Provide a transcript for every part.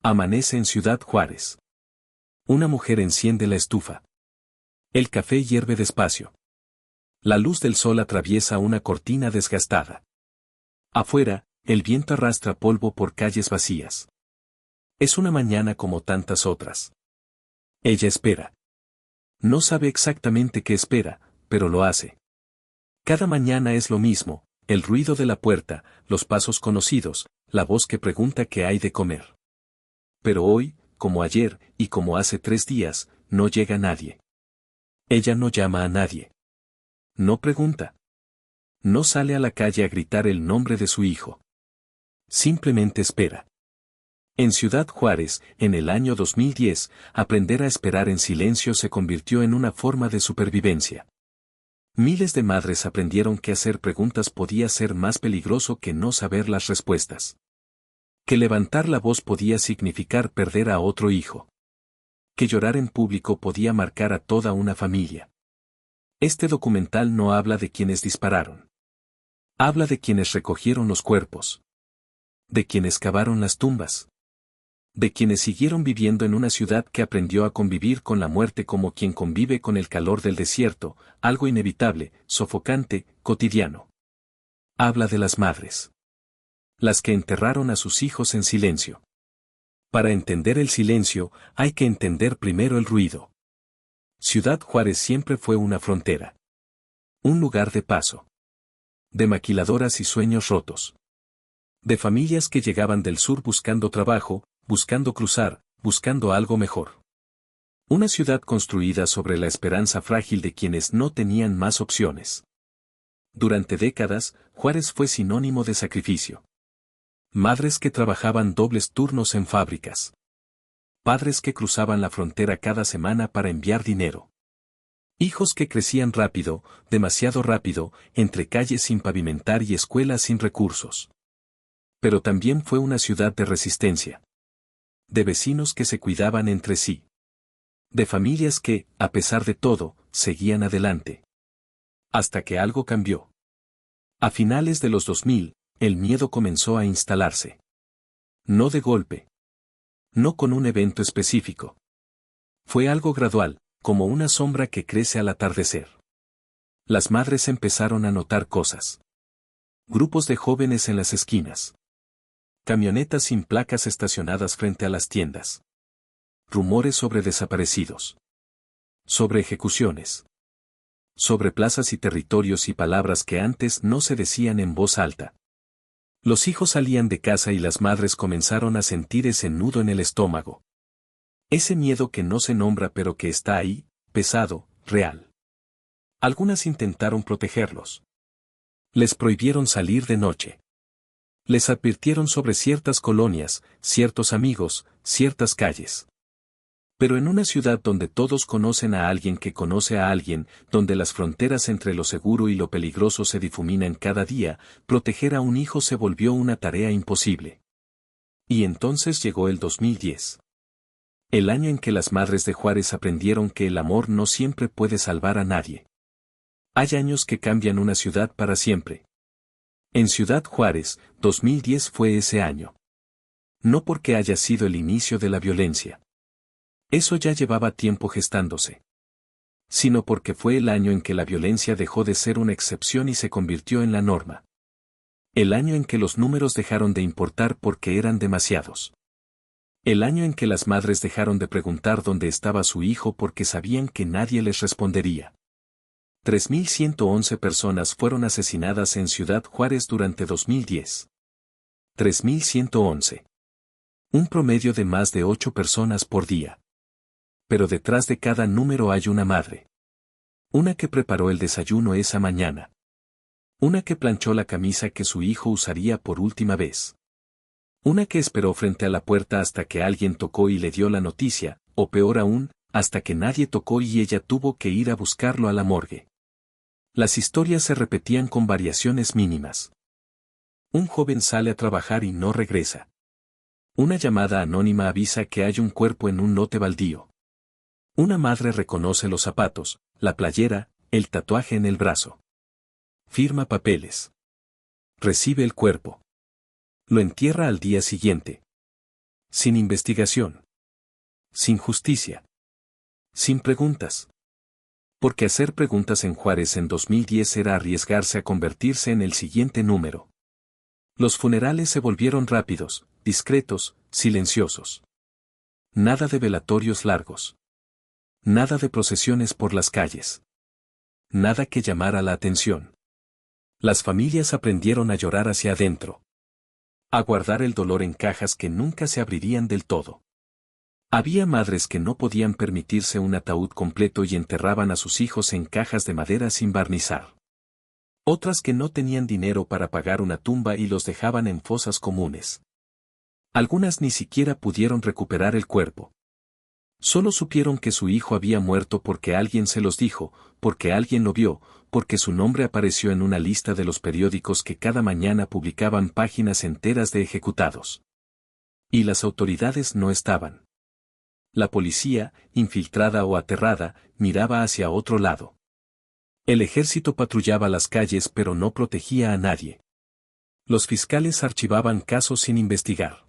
Amanece en Ciudad Juárez. Una mujer enciende la estufa. El café hierve despacio. La luz del sol atraviesa una cortina desgastada. Afuera, el viento arrastra polvo por calles vacías. Es una mañana como tantas otras. Ella espera. No sabe exactamente qué espera, pero lo hace. Cada mañana es lo mismo, el ruido de la puerta, los pasos conocidos, la voz que pregunta qué hay de comer. Pero hoy, como ayer, y como hace 3 días, no llega nadie. Ella no llama a nadie. No pregunta. No sale a la calle a gritar el nombre de su hijo. Simplemente espera. En Ciudad Juárez, en el año 2010, aprender a esperar en silencio se convirtió en una forma de supervivencia. Miles de madres aprendieron que hacer preguntas podía ser más peligroso que no saber las respuestas. Que levantar la voz podía significar perder a otro hijo. Que llorar en público podía marcar a toda una familia. Este documental no habla de quienes dispararon. Habla de quienes recogieron los cuerpos. De quienes cavaron las tumbas. De quienes siguieron viviendo en una ciudad que aprendió a convivir con la muerte como quien convive con el calor del desierto, algo inevitable, sofocante, cotidiano. Habla de las madres. Las que enterraron a sus hijos en silencio. Para entender el silencio, hay que entender primero el ruido. Ciudad Juárez siempre fue una frontera. Un lugar de paso. De maquiladoras y sueños rotos. De familias que llegaban del sur buscando trabajo, buscando cruzar, buscando algo mejor. Una ciudad construida sobre la esperanza frágil de quienes no tenían más opciones. Durante décadas, Juárez fue sinónimo de sacrificio. Madres que trabajaban dobles turnos en fábricas. Padres que cruzaban la frontera cada semana para enviar dinero. Hijos que crecían rápido, demasiado rápido, entre calles sin pavimentar y escuelas sin recursos. Pero también fue una ciudad de resistencia. De vecinos que se cuidaban entre sí. De familias que, a pesar de todo, seguían adelante. Hasta que algo cambió. A finales de los 2000, el miedo comenzó a instalarse. No de golpe. No con un evento específico. Fue algo gradual, como una sombra que crece al atardecer. Las madres empezaron a notar cosas. Grupos de jóvenes en las esquinas. Camionetas sin placas estacionadas frente a las tiendas. Rumores sobre desaparecidos. Sobre ejecuciones. Sobre plazas y territorios y palabras que antes no se decían en voz alta. Los hijos salían de casa y las madres comenzaron a sentir ese nudo en el estómago. Ese miedo que no se nombra pero que está ahí, pesado, real. Algunas intentaron protegerlos. Les prohibieron salir de noche. Les advirtieron sobre ciertas colonias, ciertos amigos, ciertas calles. Pero en una ciudad donde todos conocen a alguien que conoce a alguien, donde las fronteras entre lo seguro y lo peligroso se difuminan cada día, proteger a un hijo se volvió una tarea imposible. Y entonces llegó el 2010. El año en que las madres de Juárez aprendieron que el amor no siempre puede salvar a nadie. Hay años que cambian una ciudad para siempre. En Ciudad Juárez, 2010 fue ese año. No porque haya sido el inicio de la violencia. Eso ya llevaba tiempo gestándose. Sino porque fue el año en que la violencia dejó de ser una excepción y se convirtió en la norma. El año en que los números dejaron de importar porque eran demasiados. El año en que las madres dejaron de preguntar dónde estaba su hijo porque sabían que nadie les respondería. 3.111 personas fueron asesinadas en Ciudad Juárez durante 2010. 3.111. Un promedio de más de 8 personas por día. Pero detrás de cada número hay una madre. Una que preparó el desayuno esa mañana. Una que planchó la camisa que su hijo usaría por última vez. Una que esperó frente a la puerta hasta que alguien tocó y le dio la noticia, o peor aún, hasta que nadie tocó y ella tuvo que ir a buscarlo a la morgue. Las historias se repetían con variaciones mínimas. Un joven sale a trabajar y no regresa. Una llamada anónima avisa que hay un cuerpo en un lote baldío. Una madre reconoce los zapatos, la playera, el tatuaje en el brazo. Firma papeles. Recibe el cuerpo. Lo entierra al día siguiente. Sin investigación. Sin justicia. Sin preguntas. Porque hacer preguntas en Juárez en 2010 era arriesgarse a convertirse en el siguiente número. Los funerales se volvieron rápidos, discretos, silenciosos. Nada de velatorios largos. Nada de procesiones por las calles. Nada que llamara la atención. Las familias aprendieron a llorar hacia adentro. A guardar el dolor en cajas que nunca se abrirían del todo. Había madres que no podían permitirse un ataúd completo y enterraban a sus hijos en cajas de madera sin barnizar. Otras que no tenían dinero para pagar una tumba y los dejaban en fosas comunes. Algunas ni siquiera pudieron recuperar el cuerpo. Solo supieron que su hijo había muerto porque alguien se los dijo, porque alguien lo vio, porque su nombre apareció en una lista de los periódicos que cada mañana publicaban páginas enteras de ejecutados. Y las autoridades no estaban. La policía, infiltrada o aterrada, miraba hacia otro lado. El ejército patrullaba las calles pero no protegía a nadie. Los fiscales archivaban casos sin investigar.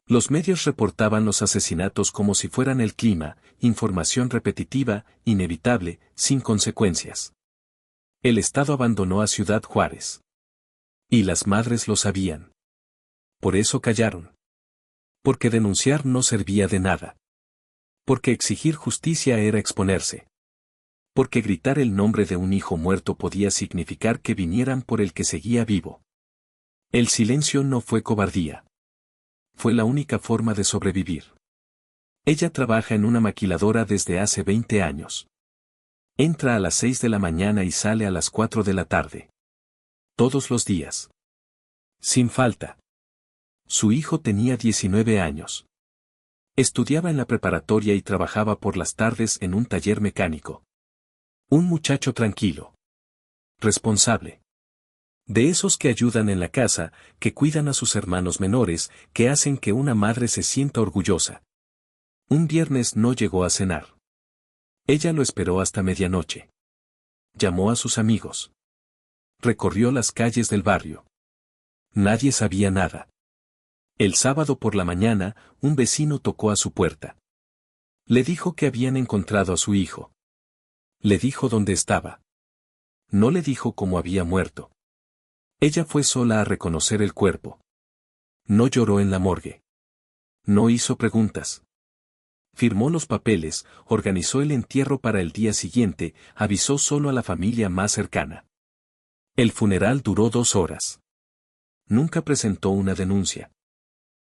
Los medios reportaban los asesinatos como si fueran el clima, información repetitiva, inevitable, sin consecuencias. El Estado abandonó a Ciudad Juárez. Y las madres lo sabían. Por eso callaron. Porque denunciar no servía de nada. Porque exigir justicia era exponerse. Porque gritar el nombre de un hijo muerto podía significar que vinieran por el que seguía vivo. El silencio no fue cobardía. Fue la única forma de sobrevivir. Ella trabaja en una maquiladora desde hace 20 años. Entra a las 6 de la mañana y sale a las 4 de la tarde. Todos los días. Sin falta. Su hijo tenía 19 años. Estudiaba en la preparatoria y trabajaba por las tardes en un taller mecánico. Un muchacho tranquilo. Responsable. De esos que ayudan en la casa, que cuidan a sus hermanos menores, que hacen que una madre se sienta orgullosa. Un viernes no llegó a cenar. Ella lo esperó hasta medianoche. Llamó a sus amigos. Recorrió las calles del barrio. Nadie sabía nada. El sábado por la mañana, un vecino tocó a su puerta. Le dijo que habían encontrado a su hijo. Le dijo dónde estaba. No le dijo cómo había muerto. Ella fue sola a reconocer el cuerpo. No lloró en la morgue. No hizo preguntas. Firmó los papeles, organizó el entierro para el día siguiente, avisó solo a la familia más cercana. El funeral duró 2 horas. Nunca presentó una denuncia.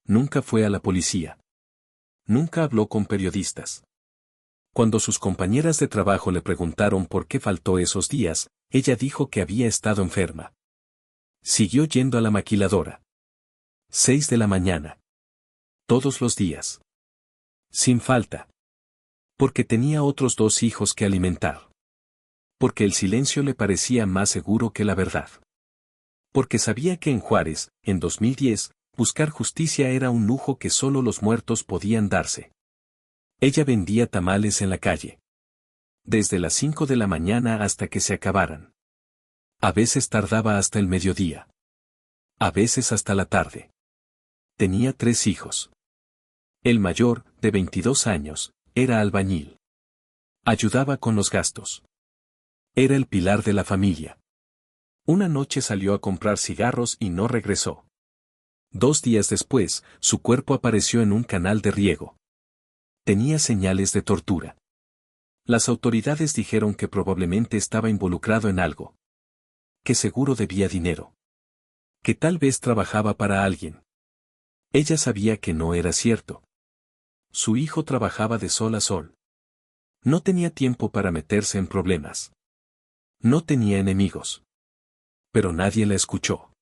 Nunca fue a la policía. Nunca habló con periodistas. Cuando sus compañeras de trabajo le preguntaron por qué faltó esos días, ella dijo que había estado enferma. Siguió yendo a la maquiladora. 6 de la mañana. Todos los días. Sin falta. Porque tenía otros 2 hijos que alimentar. Porque el silencio le parecía más seguro que la verdad. Porque sabía que en Juárez, en 2010, buscar justicia era un lujo que solo los muertos podían darse. Ella vendía tamales en la calle. Desde las 5 de la mañana hasta que se acabaran. A veces tardaba hasta el mediodía. A veces hasta la tarde. Tenía 3 hijos. El mayor, de 22 años, era albañil. Ayudaba con los gastos. Era el pilar de la familia. Una noche salió a comprar cigarros y no regresó. 2 días después, su cuerpo apareció en un canal de riego. Tenía señales de tortura. Las autoridades dijeron que probablemente estaba involucrado en algo. Que seguro debía dinero. Que tal vez trabajaba para alguien. Ella sabía que no era cierto. Su hijo trabajaba de sol a sol. No tenía tiempo para meterse en problemas. No tenía enemigos. Pero nadie la escuchó.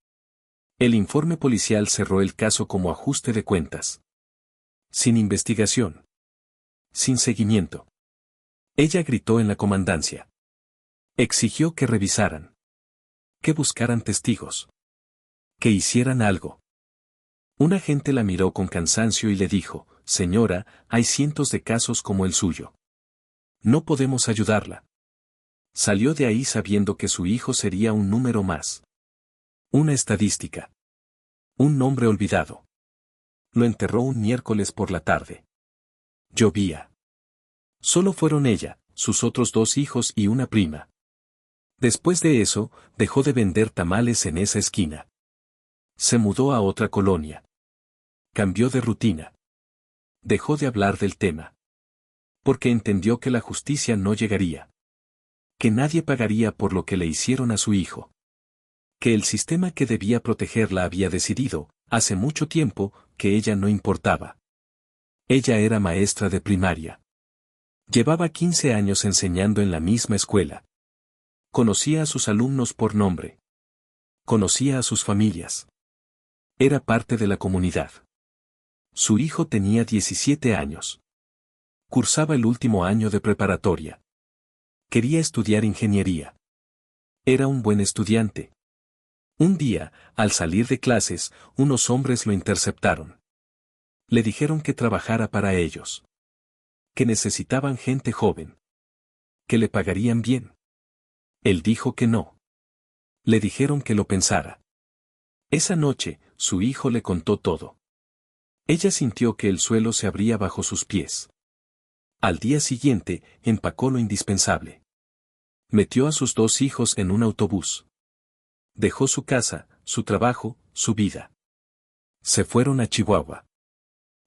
El informe policial cerró el caso como ajuste de cuentas. Sin investigación. Sin seguimiento. Ella gritó en la comandancia. Exigió que revisaran. Que buscaran testigos. Que hicieran algo. Un agente la miró con cansancio y le dijo, «Señora, hay cientos de casos como el suyo. No podemos ayudarla». Salió de ahí sabiendo que su hijo sería un número más. Una estadística. Un nombre olvidado. Lo enterró un miércoles por la tarde. Llovía. Solo fueron ella, sus otros 2 hijos y una prima. Después de eso, dejó de vender tamales en esa esquina. Se mudó a otra colonia. Cambió de rutina. Dejó de hablar del tema. Porque entendió que la justicia no llegaría. Que nadie pagaría por lo que le hicieron a su hijo. Que el sistema que debía protegerla había decidido, hace mucho tiempo, que ella no importaba. Ella era maestra de primaria. Llevaba 15 años enseñando en la misma escuela. Conocía a sus alumnos por nombre. Conocía a sus familias. Era parte de la comunidad. Su hijo tenía 17 años. Cursaba el último año de preparatoria. Quería estudiar ingeniería. Era un buen estudiante. Un día, al salir de clases, unos hombres lo interceptaron. Le dijeron que trabajara para ellos. Que necesitaban gente joven. Que le pagarían bien. Él dijo que no. Le dijeron que lo pensara. Esa noche, su hijo le contó todo. Ella sintió que el suelo se abría bajo sus pies. Al día siguiente, empacó lo indispensable. Metió a sus 2 hijos en un autobús. Dejó su casa, su trabajo, su vida. Se fueron a Chihuahua.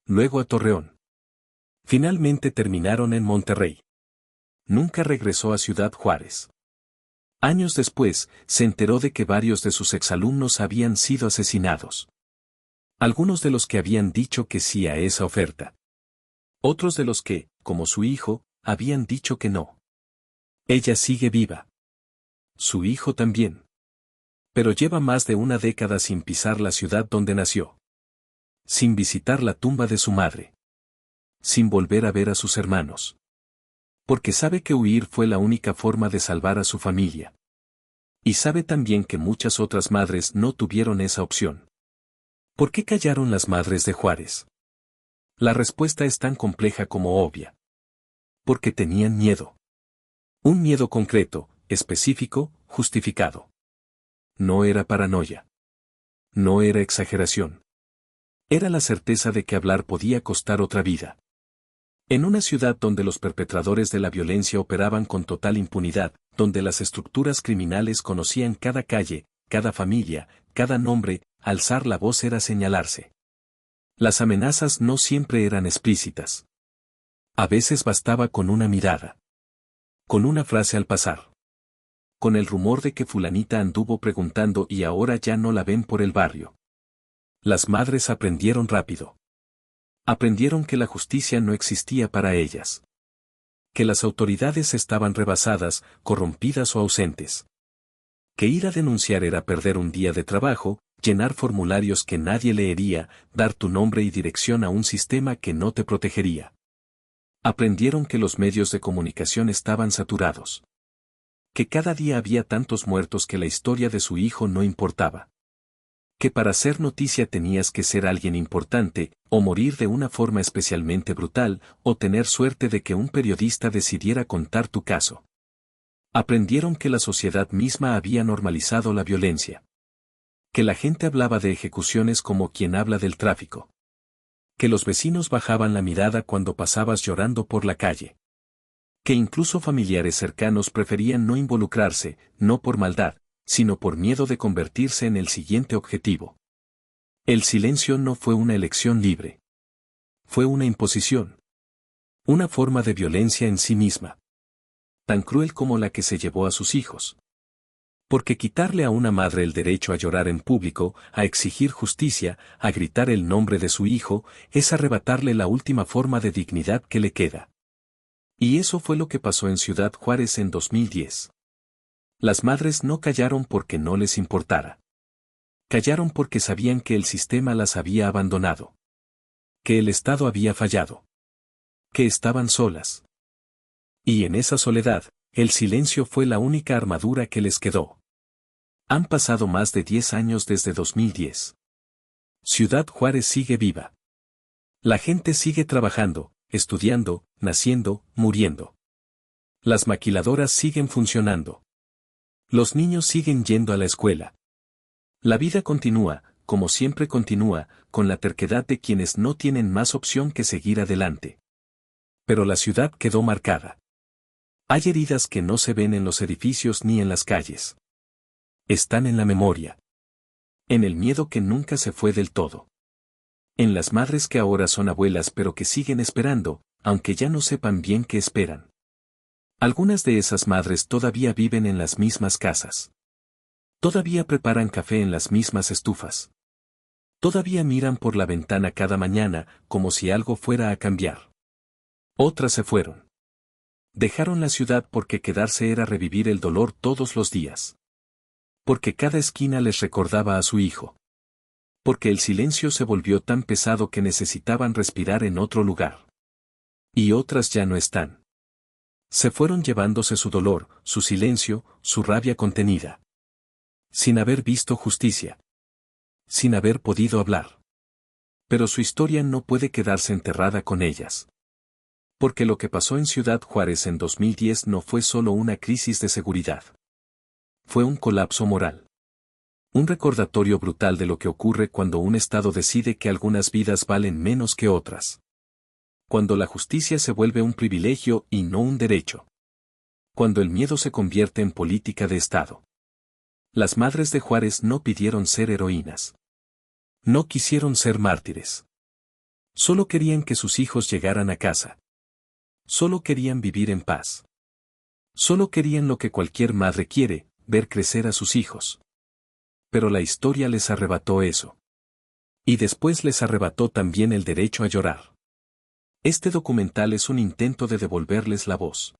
Luego a Torreón. Finalmente terminaron en Monterrey. Nunca regresó a Ciudad Juárez. Años después, se enteró de que varios de sus exalumnos habían sido asesinados. Algunos de los que habían dicho que sí a esa oferta. Otros de los que, como su hijo, habían dicho que no. Ella sigue viva. Su hijo también. Pero lleva más de una década sin pisar la ciudad donde nació. Sin visitar la tumba de su madre. Sin volver a ver a sus hermanos. Porque sabe que huir fue la única forma de salvar a su familia. Y sabe también que muchas otras madres no tuvieron esa opción. ¿Por qué callaron las madres de Juárez? La respuesta es tan compleja como obvia. Porque tenían miedo. Un miedo concreto, específico, justificado. No era paranoia. No era exageración. Era la certeza de que hablar podía costar otra vida. En una ciudad donde los perpetradores de la violencia operaban con total impunidad, donde las estructuras criminales conocían cada calle, cada familia, cada nombre, alzar la voz era señalarse. Las amenazas no siempre eran explícitas. A veces bastaba con una mirada. Con una frase al pasar. Con el rumor de que fulanita anduvo preguntando y ahora ya no la ven por el barrio. Las madres aprendieron rápido. Aprendieron que la justicia no existía para ellas. Que las autoridades estaban rebasadas, corrompidas o ausentes. Que ir a denunciar era perder un día de trabajo, llenar formularios que nadie leería, dar tu nombre y dirección a un sistema que no te protegería. Aprendieron que los medios de comunicación estaban saturados. Que cada día había tantos muertos que la historia de su hijo no importaba. Que para ser noticia tenías que ser alguien importante, o morir de una forma especialmente brutal, o tener suerte de que un periodista decidiera contar tu caso. Aprendieron que la sociedad misma había normalizado la violencia. Que la gente hablaba de ejecuciones como quien habla del tráfico. Que los vecinos bajaban la mirada cuando pasabas llorando por la calle. Que incluso familiares cercanos preferían no involucrarse, no por maldad, sino por miedo de convertirse en el siguiente objetivo. El silencio no fue una elección libre. Fue una imposición. Una forma de violencia en sí misma. Tan cruel como la que se llevó a sus hijos. Porque quitarle a una madre el derecho a llorar en público, a exigir justicia, a gritar el nombre de su hijo, es arrebatarle la última forma de dignidad que le queda. Y eso fue lo que pasó en Ciudad Juárez en 2010. Las madres no callaron porque no les importara. Callaron porque sabían que el sistema las había abandonado. Que el Estado había fallado. Que estaban solas. Y en esa soledad, el silencio fue la única armadura que les quedó. Han pasado más de 10 años desde 2010. Ciudad Juárez sigue viva. La gente sigue trabajando, estudiando, naciendo, muriendo. Las maquiladoras siguen funcionando. Los niños siguen yendo a la escuela. La vida continúa, como siempre continúa, con la terquedad de quienes no tienen más opción que seguir adelante. Pero la ciudad quedó marcada. Hay heridas que no se ven en los edificios ni en las calles. Están en la memoria. En el miedo que nunca se fue del todo. En las madres que ahora son abuelas pero que siguen esperando, aunque ya no sepan bien qué esperan. Algunas de esas madres todavía viven en las mismas casas. Todavía preparan café en las mismas estufas. Todavía miran por la ventana cada mañana, como si algo fuera a cambiar. Otras se fueron. Dejaron la ciudad porque quedarse era revivir el dolor todos los días. Porque cada esquina les recordaba a su hijo. Porque el silencio se volvió tan pesado que necesitaban respirar en otro lugar. Y otras ya no están. Se fueron llevándose su dolor, su silencio, su rabia contenida. Sin haber visto justicia. Sin haber podido hablar. Pero su historia no puede quedarse enterrada con ellas. Porque lo que pasó en Ciudad Juárez en 2010 no fue solo una crisis de seguridad. Fue un colapso moral. Un recordatorio brutal de lo que ocurre cuando un Estado decide que algunas vidas valen menos que otras. Cuando la justicia se vuelve un privilegio y no un derecho. Cuando el miedo se convierte en política de Estado. Las madres de Juárez no pidieron ser heroínas. No quisieron ser mártires. Solo querían que sus hijos llegaran a casa. Solo querían vivir en paz. Solo querían lo que cualquier madre quiere, ver crecer a sus hijos. Pero la historia les arrebató eso. Y después les arrebató también el derecho a llorar. Este documental es un intento de devolverles la voz.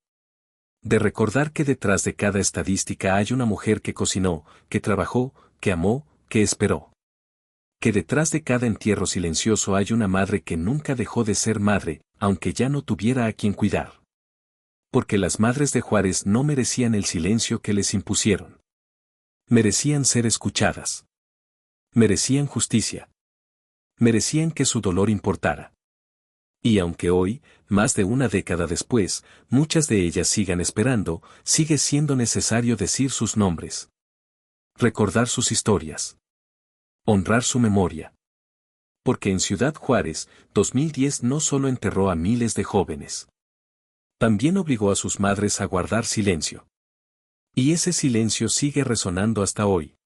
De recordar que detrás de cada estadística hay una mujer que cocinó, que trabajó, que amó, que esperó. Que detrás de cada entierro silencioso hay una madre que nunca dejó de ser madre, aunque ya no tuviera a quien cuidar. Porque las madres de Juárez no merecían el silencio que les impusieron. Merecían ser escuchadas. Merecían justicia. Merecían que su dolor importara. Y aunque hoy, más de una década después, muchas de ellas sigan esperando, sigue siendo necesario decir sus nombres. Recordar sus historias. Honrar su memoria. Porque en Ciudad Juárez, 2010 no solo enterró a miles de jóvenes. También obligó a sus madres a guardar silencio. Y ese silencio sigue resonando hasta hoy.